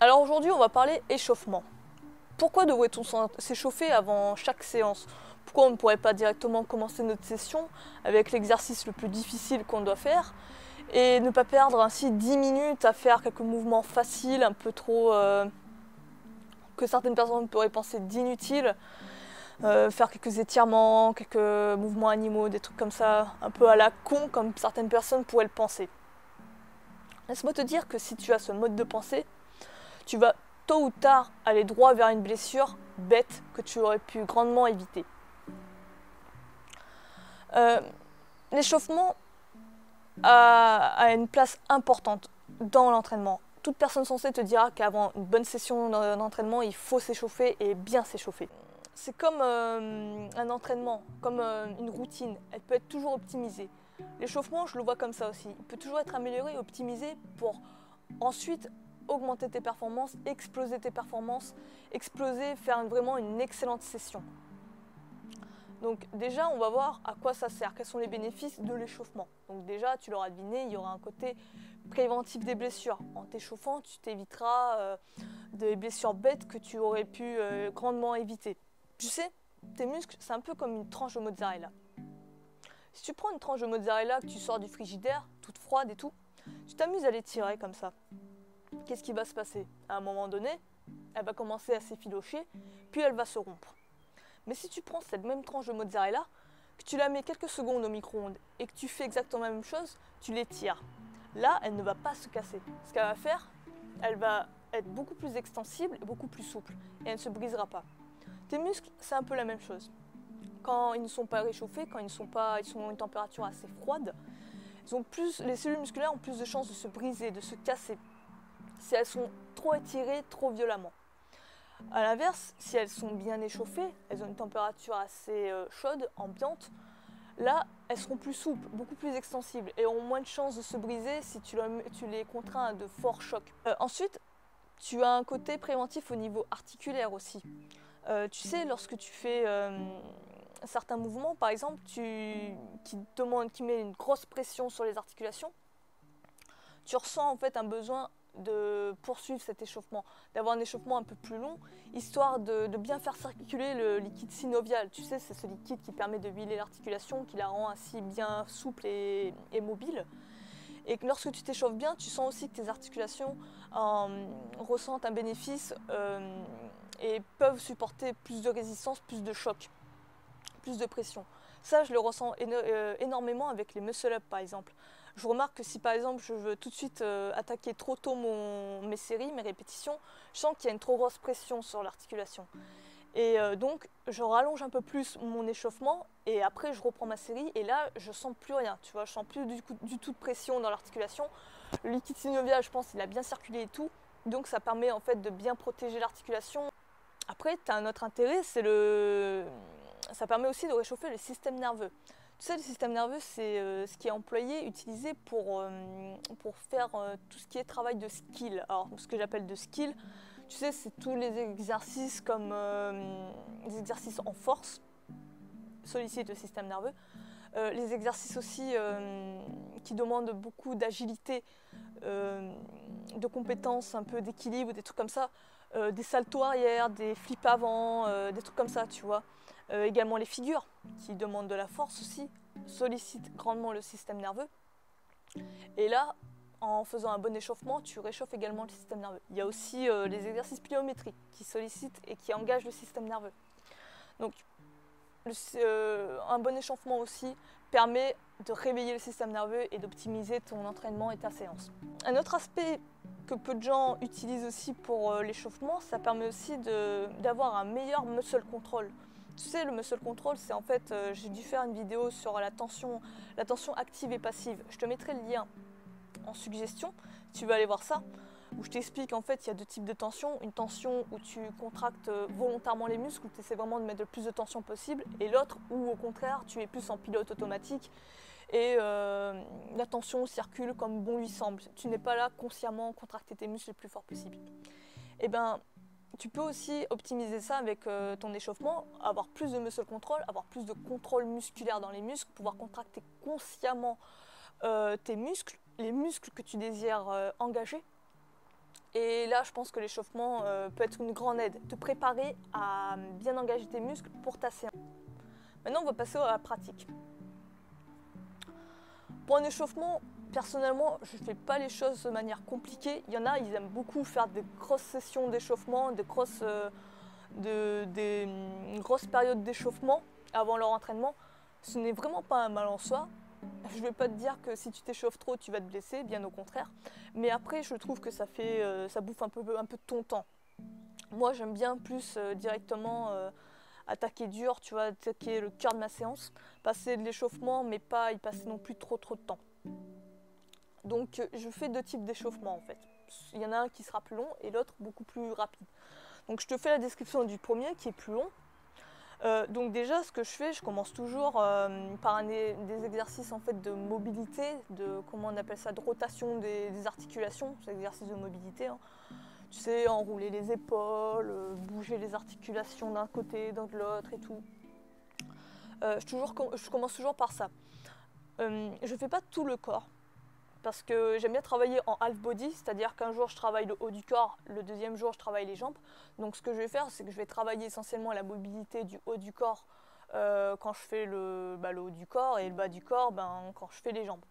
Alors aujourd'hui, on va parler échauffement. Pourquoi devrait-on s'échauffer avant chaque séance? Pourquoi on ne pourrait pas directement commencer notre session avec l'exercice le plus difficile qu'on doit faire et ne pas perdre ainsi 10 minutes à faire quelques mouvements faciles, un peu trop que certaines personnes pourraient penser d'inutiles, faire quelques étirements, quelques mouvements animaux, des trucs comme ça, un peu à la con comme certaines personnes pourraient le penser. Laisse-moi te dire que si tu as ce mode de pensée, tu vas tôt ou tard aller droit vers une blessure bête que tu aurais pu grandement éviter. Euh, L'échauffement a une place importante dans l'entraînement. Toute personne censée te dira qu'avant une bonne session d'entraînement, il faut s'échauffer et bien s'échauffer. C'est comme un entraînement, comme une routine. Elle peut être toujours optimisée. L'échauffement, je le vois comme ça aussi. Il peut toujours être amélioré et optimisé pour ensuite augmenter tes performances, exploser, faire vraiment une excellente session. Donc déjà, on va voir à quoi ça sert, quels sont les bénéfices de l'échauffement. Donc déjà, tu l'auras deviné, il y aura un côté préventif des blessures. En t'échauffant, tu t'éviteras des blessures bêtes que tu aurais pu grandement éviter. Tu sais, tes muscles, c'est un peu comme une tranche de mozzarella. Si tu prends une tranche de mozzarella que tu sors du frigidaire, toute froide et tout, tu t'amuses à l'étirer comme ça. Qu'est-ce qui va se passer? À un moment donné, elle va commencer à s'effilocher, puis elle va se rompre. Mais si tu prends cette même tranche de mozzarella, que tu la mets quelques secondes au micro-ondes et que tu fais exactement la même chose, tu l'étires. Là, elle ne va pas se casser. Ce qu'elle va faire, elle va être beaucoup plus extensible et beaucoup plus souple. Et elle ne se brisera pas. Tes muscles, c'est un peu la même chose. Quand ils ne sont pas réchauffés, quand ils sont à une température assez froide, les cellules musculaires ont plus de chances de se briser, de se casser, si elles sont trop étirées, trop violemment. A l'inverse, si elles sont bien échauffées, elles ont une température assez chaude, ambiante, là, elles seront plus souples, beaucoup plus extensibles et auront moins de chances de se briser si tu les contrains à de forts chocs. Ensuite, tu as un côté préventif au niveau articulaire aussi. Tu sais, lorsque tu fais certains mouvements, par exemple, qui met une grosse pression sur les articulations, tu ressens en fait un besoin de poursuivre cet échauffement, d'avoir un échauffement un peu plus long, histoire de bien faire circuler le liquide synovial. Tu sais, c'est ce liquide qui permet de huiler l'articulation, qui la rend ainsi bien souple et mobile. Et que lorsque tu t'échauffes bien, tu sens aussi que tes articulations ressentent un bénéfice et peuvent supporter plus de résistance, plus de choc, plus de pression. Ça, je le ressens énormément avec les muscle-up, par exemple. Je remarque que si, par exemple, je veux tout de suite attaquer trop tôt mes séries, mes répétitions, je sens qu'il y a une trop grosse pression sur l'articulation. Et donc, je rallonge un peu plus mon échauffement et après, je reprends ma série et là, je sens plus rien. Tu vois, je sens plus du tout de pression dans l'articulation. Le liquide synovial, je pense, il a bien circulé et tout. Donc, ça permet en fait de bien protéger l'articulation. Après, tu as un autre intérêt, ça permet aussi de réchauffer le système nerveux. Tu sais, le système nerveux, c'est ce qui est employé, utilisé pour faire tout ce qui est travail de skill. Alors, ce que j'appelle de skill, tu sais, c'est tous les exercices comme les exercices en force, sollicitent le système nerveux. Les exercices aussi qui demandent beaucoup d'agilité, de compétences, un peu d'équilibre, des trucs comme ça. Des saltos arrière, des flips avant, des trucs comme ça, tu vois. Également les figures, qui demandent de la force aussi, sollicitent grandement le système nerveux. Et là, en faisant un bon échauffement, tu réchauffes également le système nerveux. Il y a aussi les exercices pliométriques qui sollicitent et qui engagent le système nerveux. Donc, un bon échauffement aussi permet de réveiller le système nerveux et d'optimiser ton entraînement et ta séance. Un autre aspect que peu de gens utilisent aussi pour l'échauffement, ça permet aussi d'avoir un meilleur muscle control. Tu sais, le muscle control, c'est en fait, j'ai dû faire une vidéo sur la tension active et passive. Je te mettrai le lien en suggestion, tu vas aller voir ça, où je t'explique en fait il y a deux types de tension. Une tension où tu contractes volontairement les muscles, où tu essaies vraiment de mettre le plus de tension possible, et l'autre où au contraire tu es plus en pilote automatique et la tension circule comme bon lui semble. Tu n'es pas là consciemment contracter tes muscles le plus fort possible. Et ben tu peux aussi optimiser ça avec ton échauffement, avoir plus de muscle control, avoir plus de contrôle musculaire dans les muscles, pouvoir contracter consciemment tes muscles, les muscles que tu désires engager. Et là, je pense que l'échauffement peut être une grande aide, te préparer à bien engager tes muscles pour ta séance. Maintenant, on va passer à la pratique. Pour un échauffement, personnellement, je ne fais pas les choses de manière compliquée. Il y en a, ils aiment beaucoup faire des grosses sessions d'échauffement, des grosses périodes d'échauffement avant leur entraînement. Ce n'est vraiment pas un mal en soi. Je ne vais pas te dire que si tu t'échauffes trop, tu vas te blesser, bien au contraire. Mais après, je trouve que ça bouffe un peu de ton temps. Moi, j'aime bien plus directement attaquer dur, tu vois, attaquer le cœur de ma séance, passer de l'échauffement, mais pas y passer non plus trop de temps. Donc, je fais deux types d'échauffement en fait. Il y en a un qui sera plus long et l'autre beaucoup plus rapide. Donc, je te fais la description du premier qui est plus long. Donc déjà, ce que je fais, je commence toujours par des exercices en fait de mobilité, comment on appelle ça, de rotation des articulations, c'est exercice de mobilité. Hein. Tu sais, enrouler les épaules, bouger les articulations d'un côté, de l'autre et tout. Je commence toujours par ça. Je ne fais pas tout le corps, parce que j'aime bien travailler en half body, c'est-à-dire qu'un jour je travaille le haut du corps, le deuxième jour je travaille les jambes. Donc ce que je vais faire, c'est que je vais travailler essentiellement la mobilité du haut du corps quand je fais le haut du corps et le bas du corps quand je fais les jambes.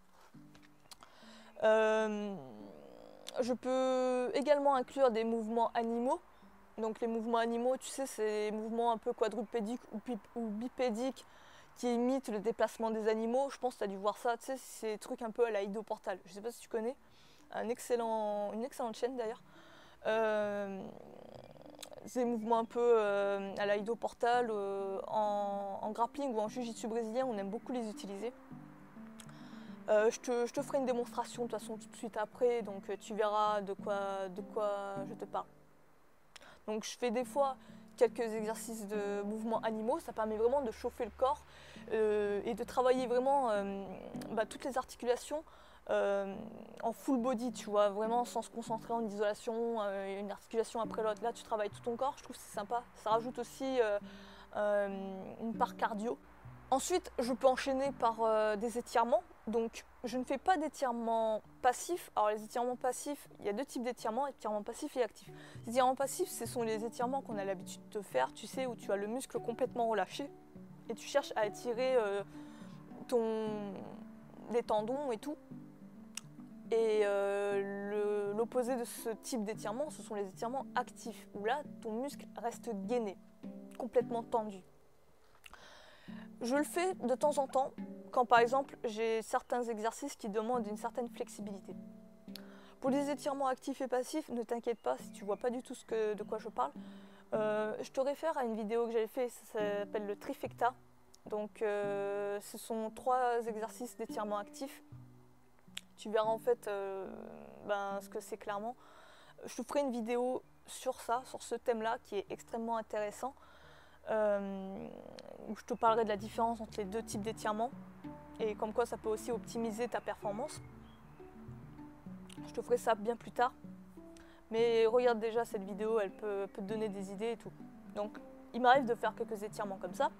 Je peux également inclure des mouvements animaux. Donc les mouvements animaux, tu sais, c'est des mouvements un peu quadrupédiques ou bipédiques qui imitent le déplacement des animaux. Je pense que tu as dû voir ça, tu sais, c'est des trucs un peu à la Ido Portal. Je ne sais pas si tu connais, une excellente chaîne d'ailleurs. C'est des mouvements un peu à la Ido Portal, en grappling ou en jiu-jitsu brésilien, on aime beaucoup les utiliser. Je te ferai une démonstration de toute façon tout de suite après, donc tu verras de quoi je te parle. Donc je fais des fois quelques exercices de mouvements animaux, ça permet vraiment de chauffer le corps et de travailler vraiment toutes les articulations en full body, tu vois, vraiment sans se concentrer en isolation, une articulation après l'autre. Là tu travailles tout ton corps, je trouve que c'est sympa. Ça rajoute aussi une part cardio. Ensuite, je peux enchaîner par des étirements. Donc, je ne fais pas d'étirements passifs. Alors, les étirements passifs, il y a deux types d'étirements, étirements passifs et actifs. Les étirements passifs, ce sont les étirements qu'on a l'habitude de faire, tu sais, où tu as le muscle complètement relâché et tu cherches à étirer les tendons et tout. Et l'opposé de ce type d'étirement, ce sont les étirements actifs, où là, ton muscle reste gainé, complètement tendu. Je le fais de temps en temps quand par exemple j'ai certains exercices qui demandent une certaine flexibilité. Pour les étirements actifs et passifs, ne t'inquiète pas si tu ne vois pas du tout de quoi je parle. Je te réfère à une vidéo que j'avais fait, ça s'appelle le trifecta. Donc ce sont 3 exercices d'étirement actif. Tu verras en fait ce que c'est clairement. Je te ferai une vidéo sur ça, sur ce thème-là qui est extrêmement intéressant. Où je te parlerai de la différence entre les deux types d'étirements et comme quoi ça peut aussi optimiser ta performance. Je te ferai ça bien plus tard. Mais regarde déjà cette vidéo, elle peut te donner des idées et tout. Donc il m'arrive de faire quelques étirements comme ça.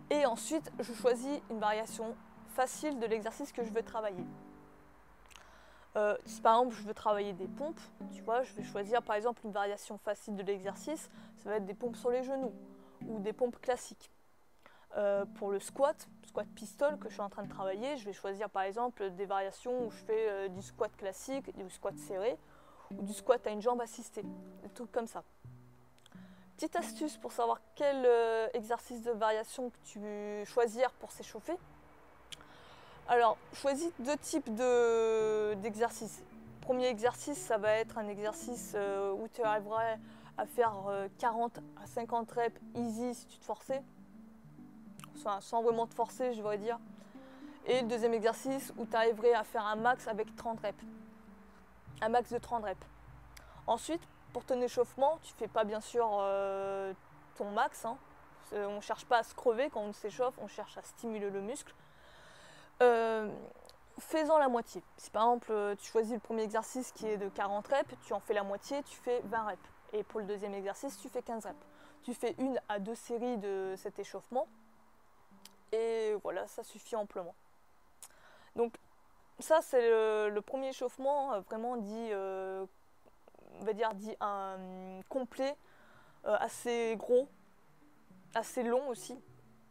Et ensuite, je choisis une variation facile de l'exercice que je veux travailler. Si par exemple je veux travailler des pompes, tu vois, je vais choisir par exemple une variation facile de l'exercice, ça va être des pompes sur les genoux ou des pompes classiques. Pour le squat pistol que je suis en train de travailler, je vais choisir par exemple des variations où je fais du squat classique, du squat serré ou du squat à une jambe assistée, des trucs comme ça. Petite astuce pour savoir quel exercice de variation que tu veux choisir pour s'échauffer. Alors, choisis 2 types d'exercices. Premier exercice, ça va être un exercice où tu arriveras à faire 40 à 50 reps easy si tu te forçais. Sans vraiment te forcer, je voudrais dire. Et le deuxième exercice où tu arriverais à faire un max avec 30 reps. Un max de 30 reps. Ensuite, pour ton échauffement, tu ne fais pas bien sûr ton max. Hein. On ne cherche pas à se crever quand on s'échauffe, on cherche à stimuler le muscle. Fais-en la moitié. Si par exemple tu choisis le premier exercice qui est de 40 reps, tu en fais la moitié, tu fais 20 reps. Et pour le deuxième exercice, tu fais 15 reps. Tu fais 1 à 2 séries de cet échauffement. Et voilà, ça suffit amplement. Donc ça c'est le premier échauffement vraiment dit on va dire, complet, assez gros, assez long aussi.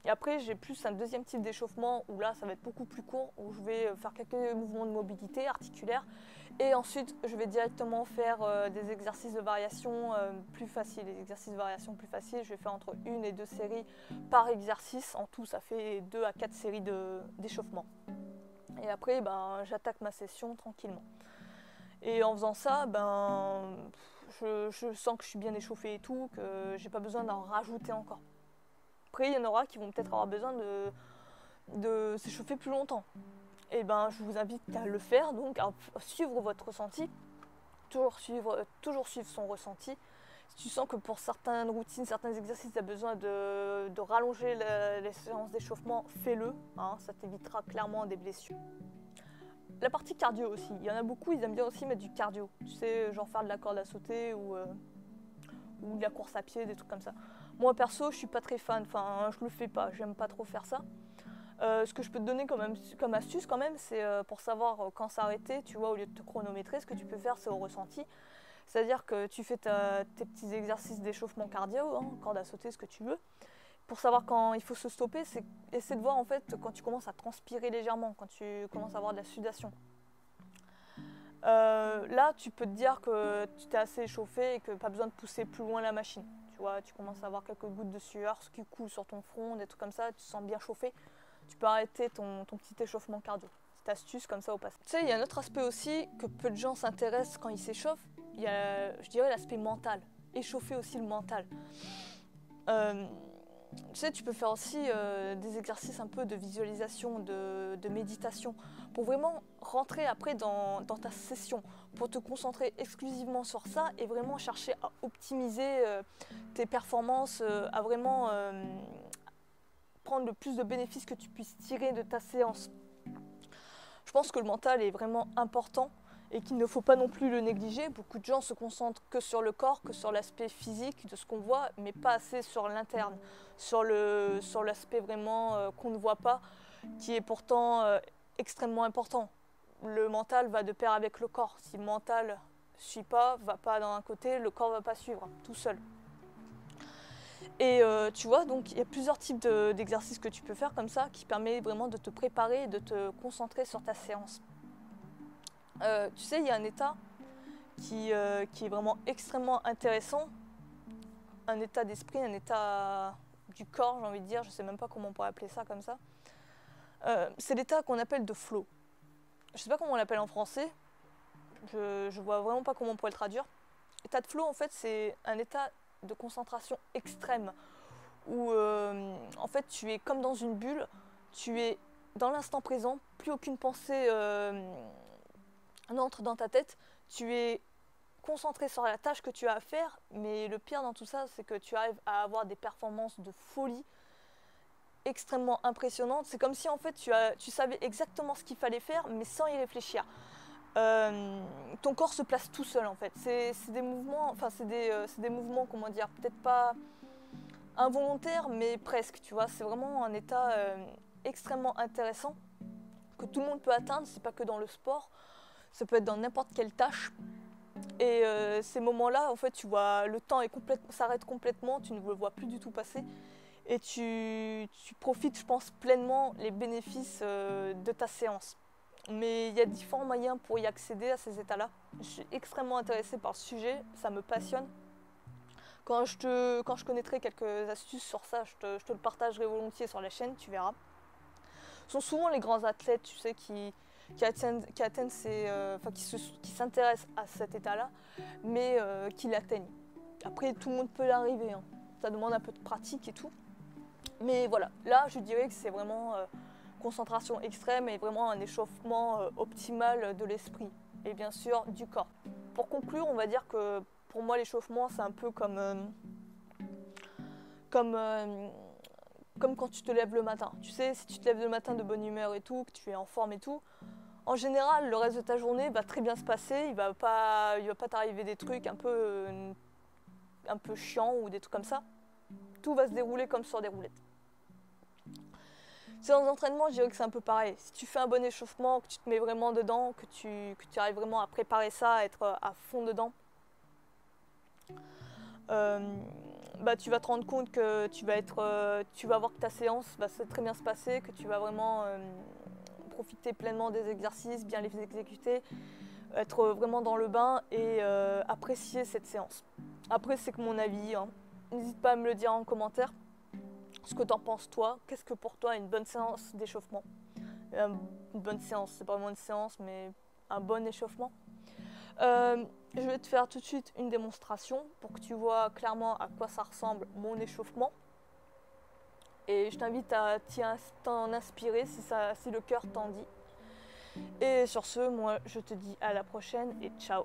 Et après, j'ai plus un deuxième type d'échauffement où là, ça va être beaucoup plus court, où je vais faire quelques mouvements de mobilité articulaire. Et ensuite, je vais directement faire des exercices de variation plus faciles. Les exercices de variation plus faciles, je vais faire entre 1 et 2 séries par exercice. En tout, ça fait 2 à 4 séries d'échauffement. Et après, j'attaque ma session tranquillement. Et en faisant ça, je sens que je suis bien échauffée et tout, que j'ai pas besoin d'en rajouter encore. Après, il y en aura qui vont peut-être avoir besoin de s'échauffer plus longtemps. Et je vous invite à le faire, donc à suivre votre ressenti, toujours suivre son ressenti. Si tu sens que pour certaines routines, certains exercices, tu as besoin de rallonger les séances d'échauffement, fais-le, hein, ça t'évitera clairement des blessures. La partie cardio aussi, il y en a beaucoup, ils aiment bien aussi mettre du cardio, tu sais, genre faire de la corde à sauter ou de la course à pied, des trucs comme ça. Moi perso, je suis pas très fan, enfin je le fais pas, j'aime pas trop faire ça. Ce que je peux te donner comme astuce quand même, c'est pour savoir quand s'arrêter, tu vois, au lieu de te chronométrer, ce que tu peux faire, c'est au ressenti. C'est-à-dire que tu fais tes petits exercices d'échauffement cardio, hein, corde à sauter, ce que tu veux. Pour savoir quand il faut se stopper, c'est essayer de voir en fait quand tu commences à transpirer légèrement, quand tu commences à avoir de la sudation. Là, tu peux te dire que tu t'es assez échauffé et que pas besoin de pousser plus loin la machine. Tu vois, tu commences à avoir quelques gouttes de sueur, ce qui coule sur ton front, des trucs comme ça, tu te sens bien chauffé. Tu peux arrêter ton petit échauffement cardio. Cette astuce comme ça au passage. Tu sais, il y a un autre aspect aussi que peu de gens s'intéressent quand ils s'échauffent. Il y a, je dirais, l'aspect mental. Échauffer aussi le mental. Tu sais, tu peux faire aussi des exercices un peu de visualisation, de méditation, pour vraiment rentrer après dans ta session, pour te concentrer exclusivement sur ça et vraiment chercher à optimiser tes performances, à vraiment prendre le plus de bénéfices que tu puisses tirer de ta séance. Je pense que le mental est vraiment important et qu'il ne faut pas non plus le négliger. Beaucoup de gens se concentrent que sur le corps, que sur l'aspect physique de ce qu'on voit, mais pas assez sur l'interne, sur l'aspect vraiment qu'on ne voit pas, qui est pourtant extrêmement important. Le mental va de pair avec le corps. Si le mental ne suit pas, va pas dans un côté, le corps ne va pas suivre, tout seul. Et tu vois, donc il y a plusieurs types d'exercices que tu peux faire comme ça, qui permet vraiment de te préparer et de te concentrer sur ta séance. Tu sais, il y a un état qui est vraiment extrêmement intéressant, un état d'esprit, un état du corps, j'ai envie de dire, je ne sais même pas comment on pourrait appeler ça comme ça. C'est l'état qu'on appelle de flow. Je ne sais pas comment on l'appelle en français, je vois vraiment pas comment on pourrait le traduire. L'état de flow, en fait, c'est un état de concentration extrême où en fait tu es comme dans une bulle, tu es dans l'instant présent, plus aucune pensée n'entre dans ta tête, tu es concentré sur la tâche que tu as à faire, mais le pire dans tout ça, c'est que tu arrives à avoir des performances de folie extrêmement impressionnantes. C'est comme si en fait tu savais exactement ce qu'il fallait faire, mais sans y réfléchir. Ton corps se place tout seul en fait. C'est des mouvements, enfin c'est des mouvements, comment dire, peut-être pas involontaires, mais presque, tu vois. C'est vraiment un état extrêmement intéressant que tout le monde peut atteindre. C'est pas que dans le sport, ça peut être dans n'importe quelle tâche. Et ces moments-là, en fait, tu vois, le temps s'arrête complètement, tu ne le vois plus du tout passer. Et tu profites, je pense, pleinement les bénéfices de ta séance. Mais il y a différents moyens pour y accéder à ces états-là. Je suis extrêmement intéressée par le sujet, ça me passionne. Quand je connaîtrai quelques astuces sur ça, je te le partagerai volontiers sur la chaîne, tu verras. Ce sont souvent les grands athlètes, tu sais, qui atteignent qui s'intéressent à cet état-là, mais qui l'atteignent. Après, tout le monde peut l'arriver, hein. Ça demande un peu de pratique et tout. Mais voilà, là, je dirais que c'est vraiment concentration extrême et vraiment un échauffement optimal de l'esprit et bien sûr du corps. Pour conclure, on va dire que pour moi, l'échauffement, c'est un peu comme quand tu te lèves le matin. Tu sais, si tu te lèves le matin de bonne humeur et tout, que tu es en forme et tout, en général, le reste de ta journée va très bien se passer. Il va pas t'arriver des trucs un peu chiants ou des trucs comme ça. Tout va se dérouler comme sur des roulettes. Séance d'entraînement, je dirais que c'est un peu pareil. Si tu fais un bon échauffement, que tu te mets vraiment dedans, que tu arrives vraiment à préparer ça, à être à fond dedans, tu vas te rendre compte que tu vas voir que ta séance va très bien se passer, que tu vas vraiment profiter pleinement des exercices, bien les exécuter, être vraiment dans le bain et apprécier cette séance. Après, c'est que mon avis, hein. N'hésite pas à me le dire en commentaire, ce que t'en penses toi. Qu'est-ce que pour toi une bonne séance d'échauffement? Une bonne séance, c'est pas vraiment une séance, mais un bon échauffement. Je vais te faire tout de suite une démonstration pour que tu vois clairement à quoi ça ressemble mon échauffement. Et je t'invite à t'en inspirer si le cœur t'en dit. Et sur ce, moi je te dis à la prochaine et ciao.